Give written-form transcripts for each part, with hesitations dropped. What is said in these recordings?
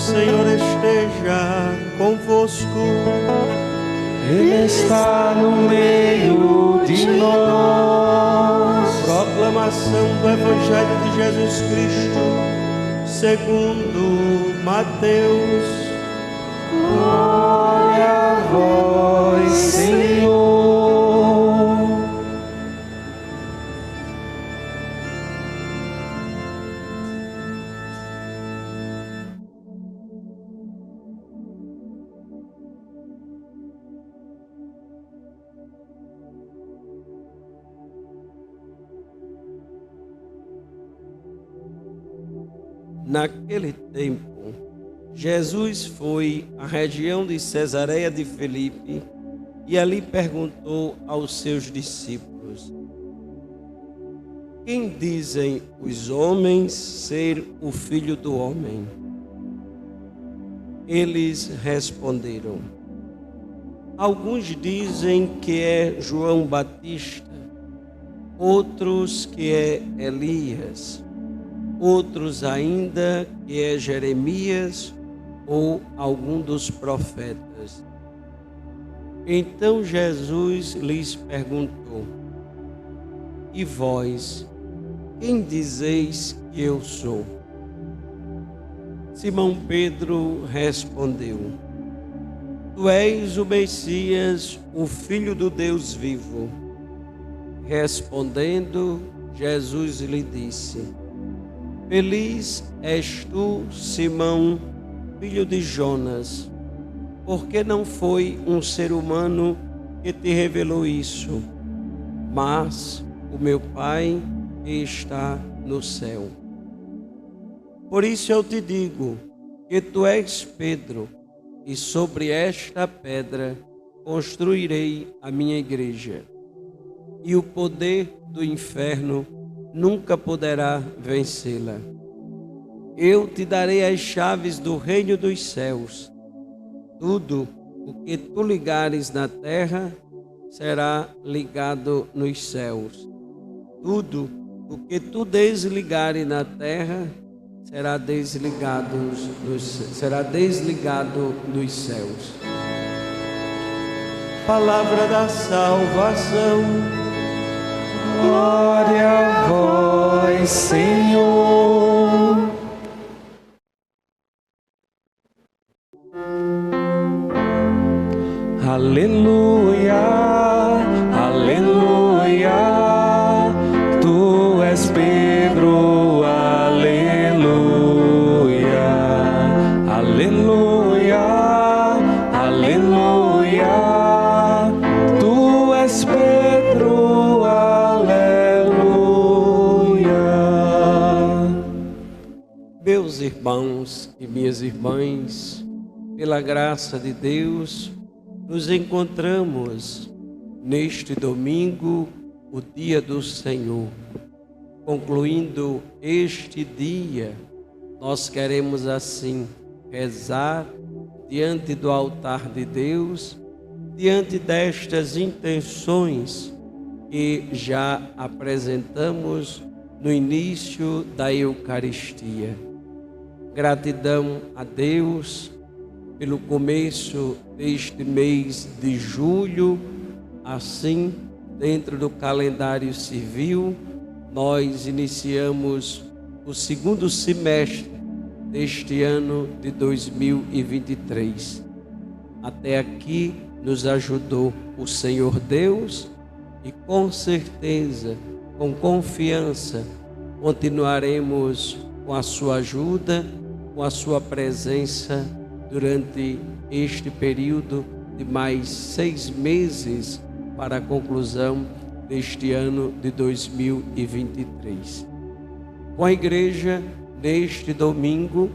Senhor esteja convosco. Ele está no meio de nós. Proclamação do Evangelho de Jesus Cristo segundo Mateus. Glória a vós, Senhor. Naquele tempo, Jesus foi à região de Cesareia de Filipe e ali perguntou aos seus discípulos: quem dizem os homens ser o Filho do Homem? Eles responderam: alguns dizem que é João Batista, outros que é Elias, outros ainda que é Jeremias ou algum dos profetas. Então Jesus lhes perguntou: e vós, quem dizeis que eu sou? Simão Pedro respondeu: tu és o Messias, o Filho do Deus vivo. Respondendo, Jesus lhe disse: feliz és tu, Simão, filho de Jonas, porque não foi um ser humano que te revelou isso, mas o meu Pai que está no céu. Por isso eu te digo que tu és Pedro, e sobre esta pedra construirei a minha igreja, e o poder do inferno nunca poderá vencê-la. Eu te darei as chaves do reino dos céus. Tudo o que tu ligares na terra será ligado nos céus. Tudo o que tu desligares na terra será desligado nos céus. Palavra da salvação. Glória a vós, Senhor. Aleluia, aleluia, tu és Pedro, aleluia, aleluia, aleluia, tu és Pedro, aleluia. Meus irmãos e minhas irmãs, pela graça de Deus, nos encontramos neste domingo, o dia do Senhor. Concluindo este dia, nós queremos assim rezar diante do altar de Deus, diante destas intenções que já apresentamos no início da Eucaristia. Gratidão a Deus pelo começo deste mês de julho. Assim, dentro do calendário civil, nós iniciamos o segundo semestre deste ano de 2023. Até aqui nos ajudou o Senhor Deus e com certeza, com confiança, continuaremos com a sua ajuda, com a sua presença durante este período de mais 6 meses para a conclusão deste ano de 2023. Com a igreja, neste domingo,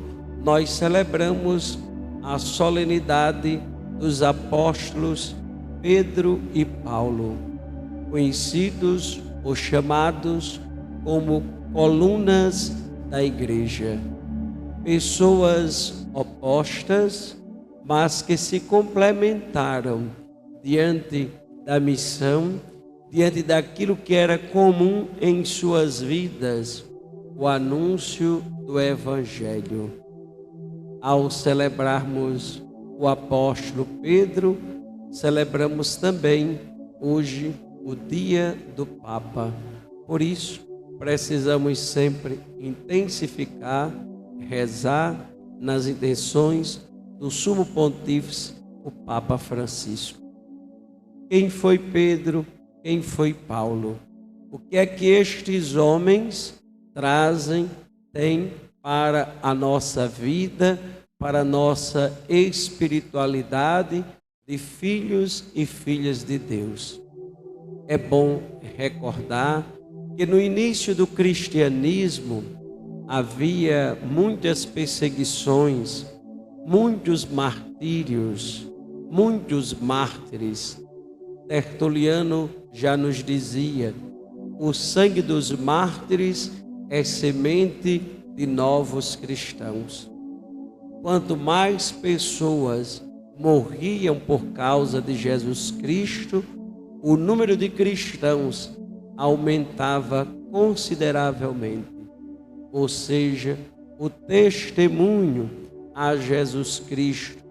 nós celebramos a solenidade dos apóstolos Pedro e Paulo, conhecidos ou chamados como colunas da igreja. Pessoas opostas, mas que se complementaram diante da missão, diante daquilo que era comum em suas vidas, o anúncio do Evangelho. ao celebrarmos o apóstolo Pedro, celebramos também hoje o dia do Papa. Por isso, precisamos sempre intensificar, rezar nas intenções do Sumo Pontífice, o Papa Francisco. Quem foi Pedro? Quem foi Paulo? O que é que estes homens têm para a nossa vida, para a nossa espiritualidade de filhos e filhas de Deus? É bom recordar que no início do cristianismo havia muitas perseguições, muitos martírios, muitos mártires. Tertuliano já nos dizia: o sangue dos mártires é semente de novos cristãos. Quanto mais pessoas morriam por causa de Jesus Cristo, o número de cristãos aumentava consideravelmente. Ou seja, o testemunho a Jesus Cristo,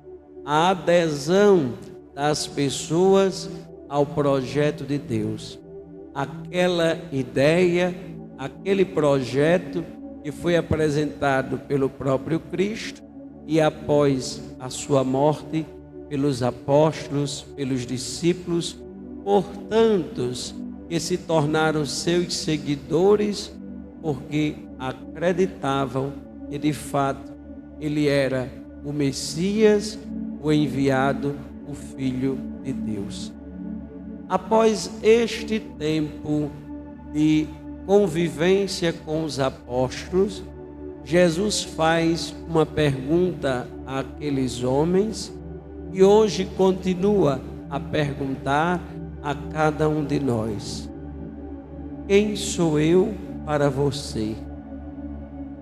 a adesão das pessoas ao projeto de Deus. Aquela ideia, aquele projeto que foi apresentado pelo próprio Cristo e após a sua morte pelos apóstolos, pelos discípulos, por tantos que se tornaram seus seguidores, porque acreditavam que de fato ele era o Messias, o enviado, o Filho de Deus. Após este tempo de convivência com os apóstolos, Jesus faz uma pergunta àqueles homens e hoje continua a perguntar a cada um de nós: quem sou eu para você?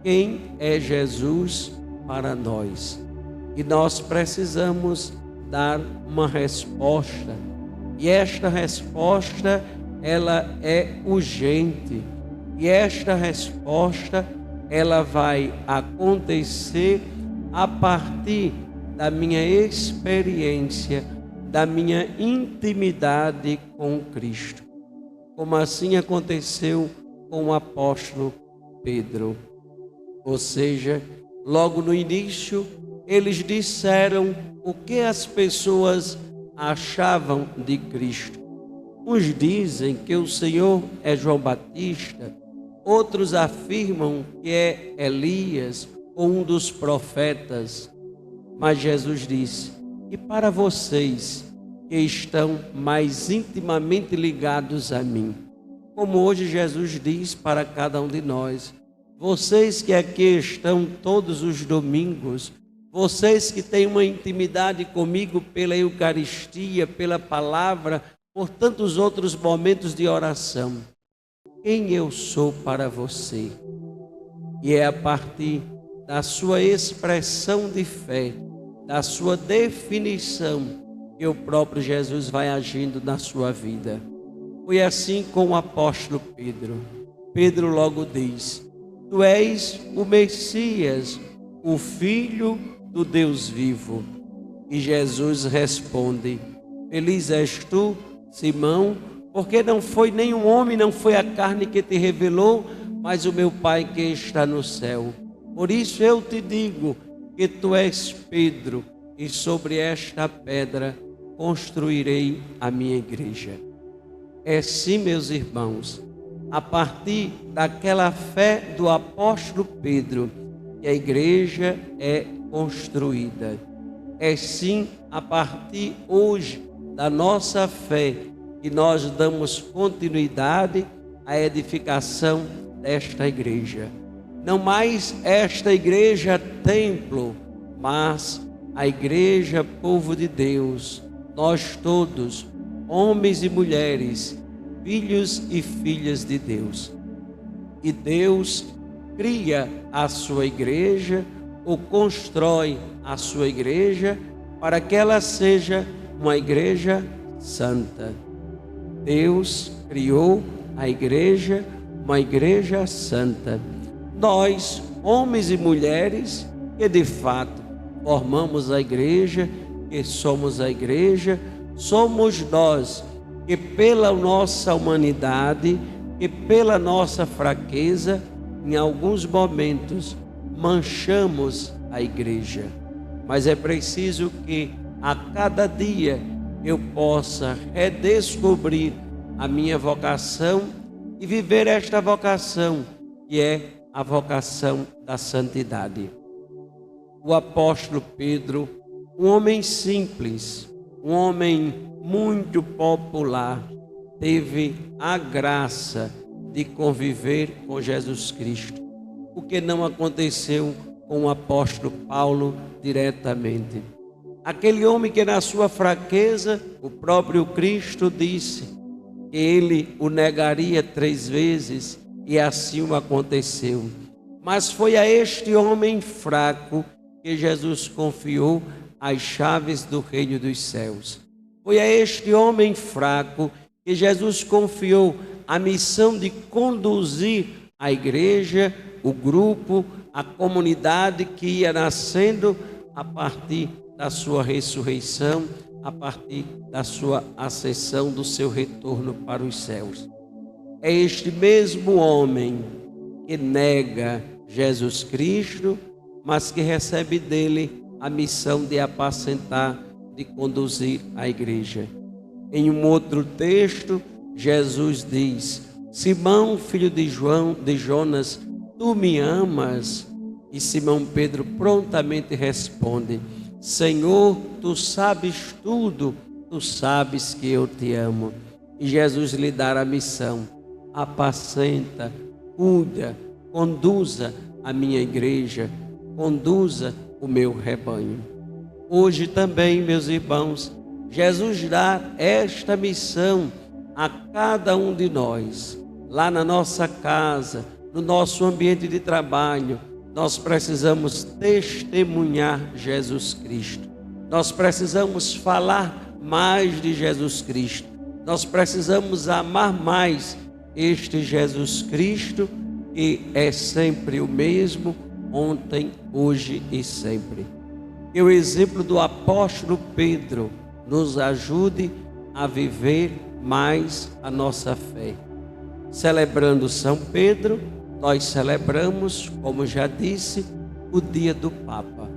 Quem é Jesus para nós? E nós precisamos dar uma resposta. E esta resposta, ela é urgente. E esta resposta, ela vai acontecer a partir da minha experiência, da minha intimidade com Cristo. Como assim aconteceu com o apóstolo Pedro. Ou seja, logo no início, eles disseram o que as pessoas achavam de Cristo. Uns dizem que o Senhor é João Batista, outros afirmam que é Elias ou um dos profetas. Mas Jesus disse: e para vocês que estão mais intimamente ligados a mim, como hoje Jesus diz para cada um de nós, vocês que aqui estão todos os domingos, vocês que têm uma intimidade comigo pela Eucaristia, pela palavra, por tantos outros momentos de oração, quem eu sou para você? E é a partir da sua expressão de fé, da sua definição, que o próprio Jesus vai agindo na sua vida. Foi assim com o apóstolo Pedro. Pedro logo diz: tu és o Messias, o Filho do Deus vivo. E Jesus responde: feliz és tu, Simão, porque não foi nenhum homem, não foi a carne que te revelou, mas o meu Pai que está no céu. Por isso eu te digo que tu és Pedro, e sobre esta pedra construirei a minha igreja. É sim, meus irmãos, a partir daquela fé do apóstolo Pedro, que a igreja é construída. É sim a partir hoje da nossa fé que nós damos continuidade à edificação desta igreja. Não mais esta igreja templo, mas a igreja povo de Deus, nós todos, homens e mulheres, filhos e filhas de Deus. E Deus cria a sua igreja, ou constrói a sua igreja, para que ela seja uma igreja santa. Deus criou a igreja, uma igreja santa. Nós, homens e mulheres, que de fato formamos a igreja, que somos a igreja, somos nós que pela nossa humanidade, que pela nossa fraqueza, em alguns momentos manchamos a igreja. Mas é preciso que a cada dia eu possa redescobrir a minha vocação e viver esta vocação, que é a vocação da santidade. O apóstolo Pedro, um homem simples, um homem muito popular, teve a graça de conviver com Jesus Cristo, o que não aconteceu com o apóstolo Paulo diretamente. Aquele homem que na sua fraqueza, o próprio Cristo disse que ele o negaria 3 vezes, e assim o aconteceu. Mas foi a este homem fraco que Jesus confiou as chaves do reino dos céus. Foi a este homem fraco que Jesus confiou a missão de conduzir a igreja, o grupo, a comunidade que ia nascendo a partir da sua ressurreição, a partir da sua ascensão, do seu retorno para os céus. É este mesmo homem que nega Jesus Cristo, mas que recebe dele a missão de apacentar, de conduzir a igreja. Em um outro texto, Jesus diz: Simão, filho de Jonas, tu me amas? E Simão Pedro prontamente responde: Senhor, tu sabes tudo, tu sabes que eu te amo. E Jesus lhe dá a missão: apacenta, cuida, conduza a minha igreja, conduza o meu rebanho. Hoje também, meus irmãos, Jesus dá esta missão a cada um de nós. Lá na nossa casa, no nosso ambiente de trabalho, nós precisamos testemunhar Jesus Cristo. Nós precisamos falar mais de Jesus Cristo. Nós precisamos amar mais este Jesus Cristo, que é sempre o mesmo, ontem, hoje e sempre. Que o exemplo do apóstolo Pedro nos ajude a viver mais a nossa fé. Celebrando São Pedro, nós celebramos, como já disse, o dia do Papa.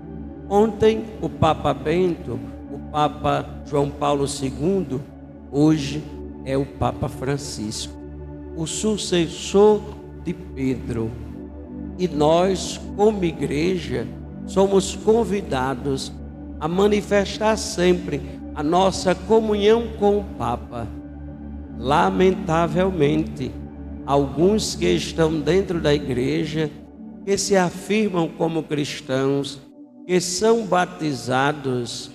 Ontem, o Papa Bento, o Papa João Paulo II, hoje é o Papa Francisco, o sucessor de Pedro. E nós, como igreja, somos convidados a manifestar sempre a nossa comunhão com o Papa. Lamentavelmente, alguns que estão dentro da igreja, que se afirmam como cristãos, que são batizados,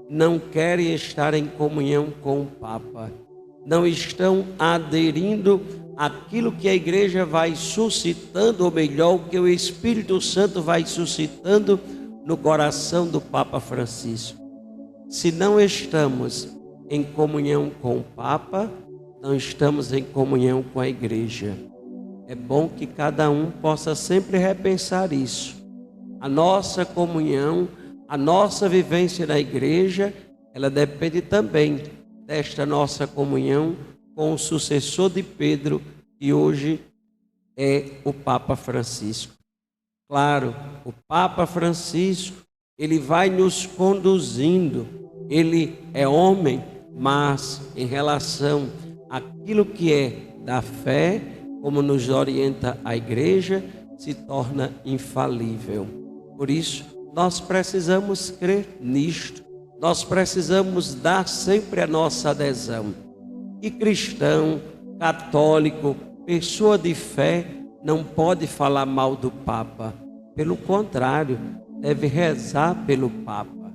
não querem estar em comunhão com o Papa. Não estão aderindo àquilo que a igreja vai suscitando, ou melhor, o que o Espírito Santo vai suscitando no coração do Papa Francisco. Se não estamos em comunhão com o Papa, não estamos em comunhão com a igreja. É bom que cada um possa sempre repensar isso. A nossa comunhão, a nossa vivência na igreja, ela depende também desta nossa comunhão com o sucessor de Pedro, que hoje é o Papa Francisco. Claro, o Papa Francisco, ele vai nos conduzindo. Ele é homem, mas em relação àquilo que é da fé, como nos orienta a igreja, se torna infalível. Por isso, nós precisamos crer nisto. Nós precisamos dar sempre a nossa adesão. E cristão, católico, pessoa de fé, não pode falar mal do Papa. Pelo contrário, deve rezar pelo Papa.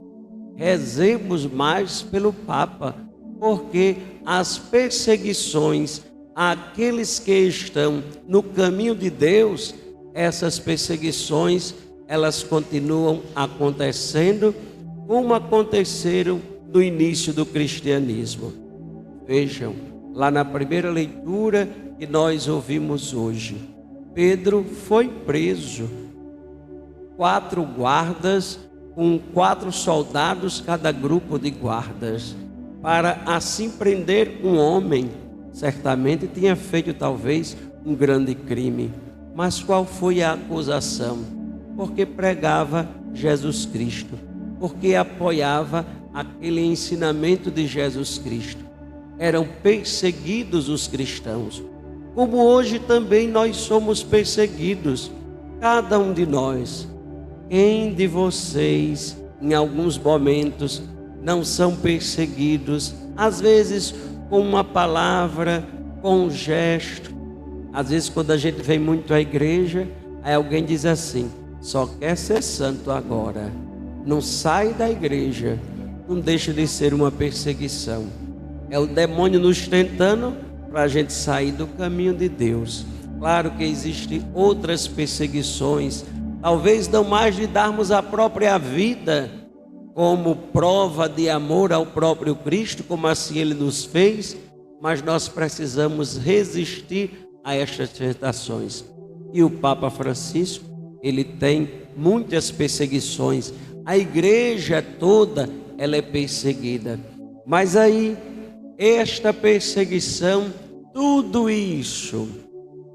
Rezemos mais pelo Papa, porque as perseguições àqueles que estão no caminho de Deus, essas perseguições, elas continuam acontecendo, como aconteceram no início do cristianismo. Vejam, lá na primeira leitura que nós ouvimos hoje, Pedro foi preso. 4 guardas, com 4 soldados cada grupo de guardas, para assim prender um homem. Certamente tinha feito talvez um grande crime. Mas qual foi a acusação? Porque pregava Jesus Cristo, porque apoiava aquele ensinamento de Jesus Cristo. Eram perseguidos os cristãos, como hoje também nós somos perseguidos, cada um de nós. Quem de vocês, em alguns momentos, não são perseguidos, às vezes com uma palavra, com um gesto? Às vezes, quando a gente vem muito à igreja, aí alguém diz assim: só quer ser santo agora, não sai da igreja. Não deixa de ser uma perseguição. É o demônio nos tentando para a gente sair do caminho de Deus. Claro que existem outras perseguições, talvez não mais de darmos a própria vida como prova de amor ao próprio Cristo, como assim Ele nos fez, mas nós precisamos resistir a estas tentações. E o Papa Francisco, ele tem muitas perseguições. A igreja toda, ela é perseguida. Mas aí, esta perseguição, tudo isso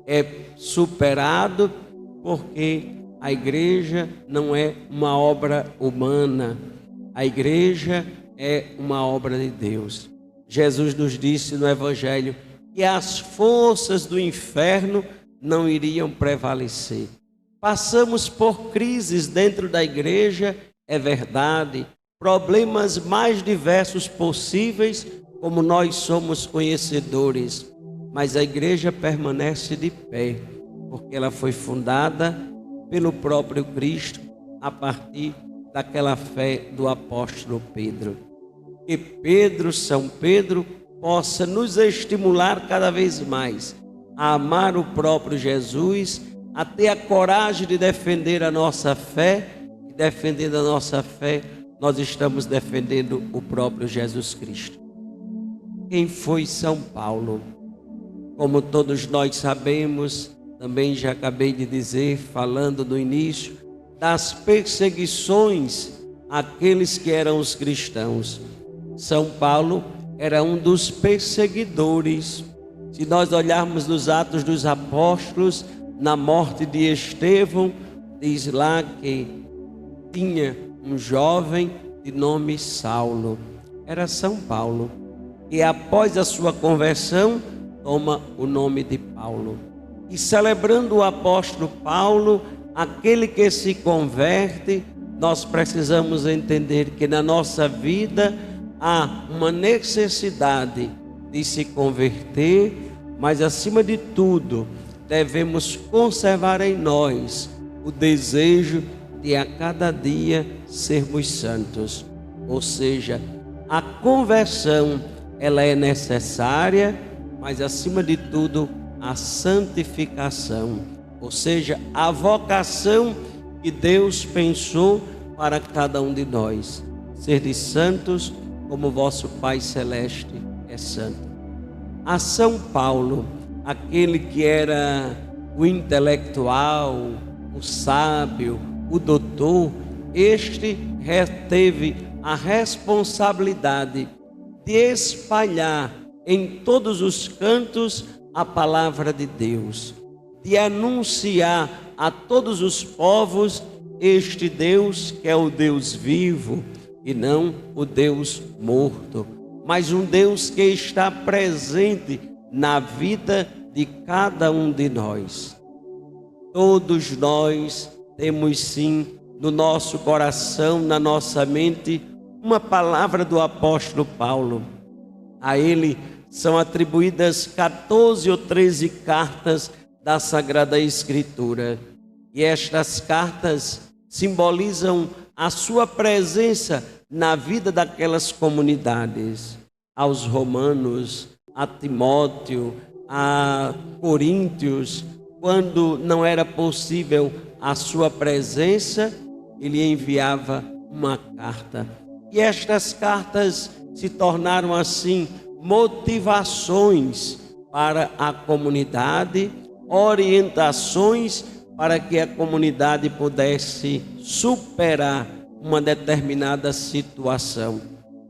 é superado porque a igreja não é uma obra humana. A igreja é uma obra de Deus. Jesus nos disse no Evangelho que as forças do inferno não iriam prevalecer. Passamos por crises dentro da igreja, é verdade, problemas mais diversos possíveis, como nós somos conhecedores, mas a igreja permanece de pé, porque ela foi fundada pelo próprio Cristo a partir daquela fé do apóstolo Pedro. Que Pedro, São Pedro, possa nos estimular cada vez mais a amar o próprio Jesus, a ter a coragem de defender a nossa fé, e defendendo a nossa fé, nós estamos defendendo o próprio Jesus Cristo. Quem foi São Paulo? Como todos nós sabemos, também já acabei de dizer, falando no início, das perseguições àqueles que eram os cristãos. São Paulo era um dos perseguidores. Se nós olharmos nos Atos dos Apóstolos, na morte de Estevão, diz lá que tinha um jovem de nome Saulo. Era São Paulo. E após a sua conversão, toma o nome de Paulo. E celebrando o apóstolo Paulo, aquele que se converte, nós precisamos entender que na nossa vida há uma necessidade de se converter, mas acima de tudo, devemos conservar em nós o desejo de a cada dia sermos santos. Ou seja, a conversão, ela é necessária, mas acima de tudo, a santificação, ou seja, a vocação que Deus pensou para cada um de nós. Sede santos como vosso Pai Celeste é santo. A São Paulo, aquele que era o intelectual, o sábio, o doutor, este teve a responsabilidade de espalhar em todos os cantos a palavra de Deus, de anunciar a todos os povos este Deus que é o Deus vivo e não o Deus morto, mas um Deus que está presente na vida de cada um de nós. Todos nós temos sim no nosso coração, na nossa mente, uma palavra do apóstolo Paulo. A ele são atribuídas 14 ou 13 cartas da Sagrada Escritura. E estas cartas simbolizam a sua presença na vida daquelas comunidades. Aos Romanos, a Timóteo, a Coríntios, quando não era possível a sua presença, ele enviava uma carta. E estas cartas se tornaram assim motivações para a comunidade, orientações para que a comunidade pudesse superar uma determinada situação.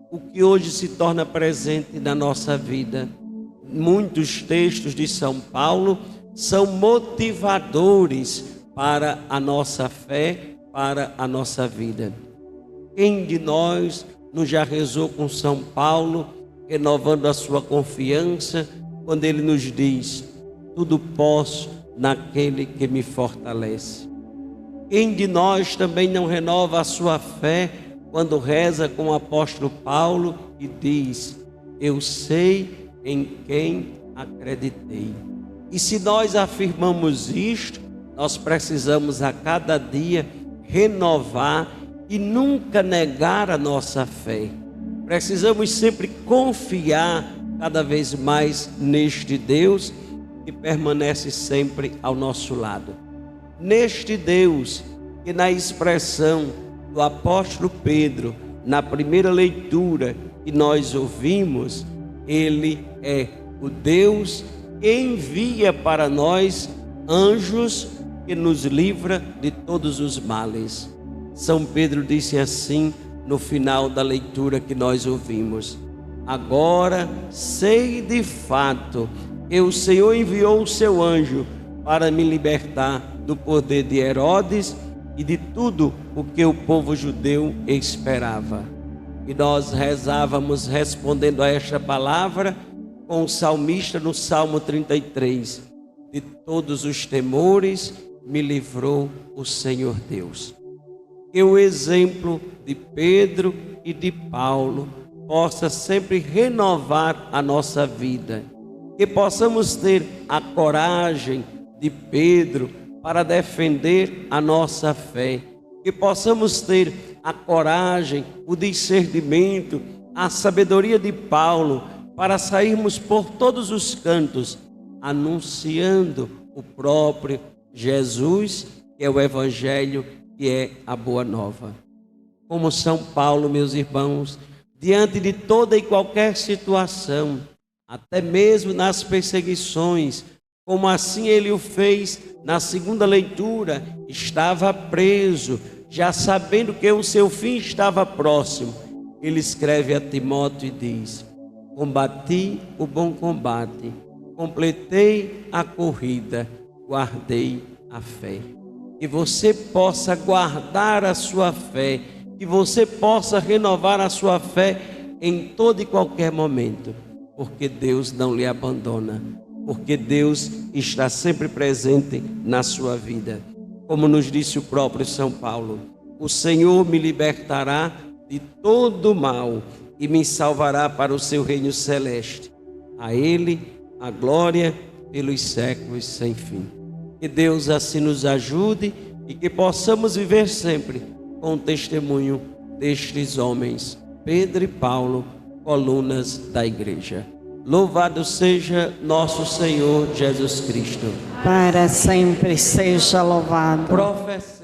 O que hoje se torna presente na nossa vida. Muitos textos de São Paulo são motivadores para a nossa fé, para a nossa vida. Quem de nós não já rezou com São Paulo, renovando a sua confiança, quando ele nos diz: tudo posso naquele que me fortalece? Quem de nós também não renova a sua fé quando reza com o apóstolo Paulo e diz: eu sei em quem acreditei? E se nós afirmamos isto, nós precisamos a cada dia renovar e nunca negar a nossa fé. Precisamos sempre confiar cada vez mais neste Deus que permanece sempre ao nosso lado. Neste Deus que, na expressão do apóstolo Pedro, na primeira leitura que nós ouvimos, ele é o Deus que envia para nós anjos que nos livra de todos os males. São Pedro disse assim no final da leitura que nós ouvimos: agora sei de fato que o Senhor enviou o seu anjo para me libertar do poder de Herodes e de tudo o que o povo judeu esperava. E nós rezávamos respondendo a esta palavra com o salmista no Salmo 33: de todos os temores me livrou o Senhor Deus. Que o exemplo de Pedro e de Paulo possa sempre renovar a nossa vida. Que possamos ter a coragem de Pedro para defender a nossa fé. Que possamos ter a coragem, o discernimento, a sabedoria de Paulo para sairmos por todos os cantos anunciando o próprio Jesus, que é o Evangelho, que é a Boa Nova. Como São Paulo, meus irmãos, diante de toda e qualquer situação, até mesmo nas perseguições, como assim ele o fez na segunda leitura, estava preso, já sabendo que o seu fim estava próximo. Ele escreve a Timóteo e diz: combati o bom combate, completei a corrida, guardei a fé. Que você possa guardar a sua fé, que você possa renovar a sua fé em todo e qualquer momento, porque Deus não lhe abandona, porque Deus está sempre presente na sua vida. Como nos disse o próprio São Paulo: o Senhor me libertará de todo o mal e me salvará para o seu reino celeste. A Ele a glória pelos séculos sem fim. Que Deus assim nos ajude e que possamos viver sempre com o testemunho destes homens, Pedro e Paulo, colunas da igreja. Louvado seja nosso Senhor Jesus Cristo. Para sempre seja louvado. Profecia.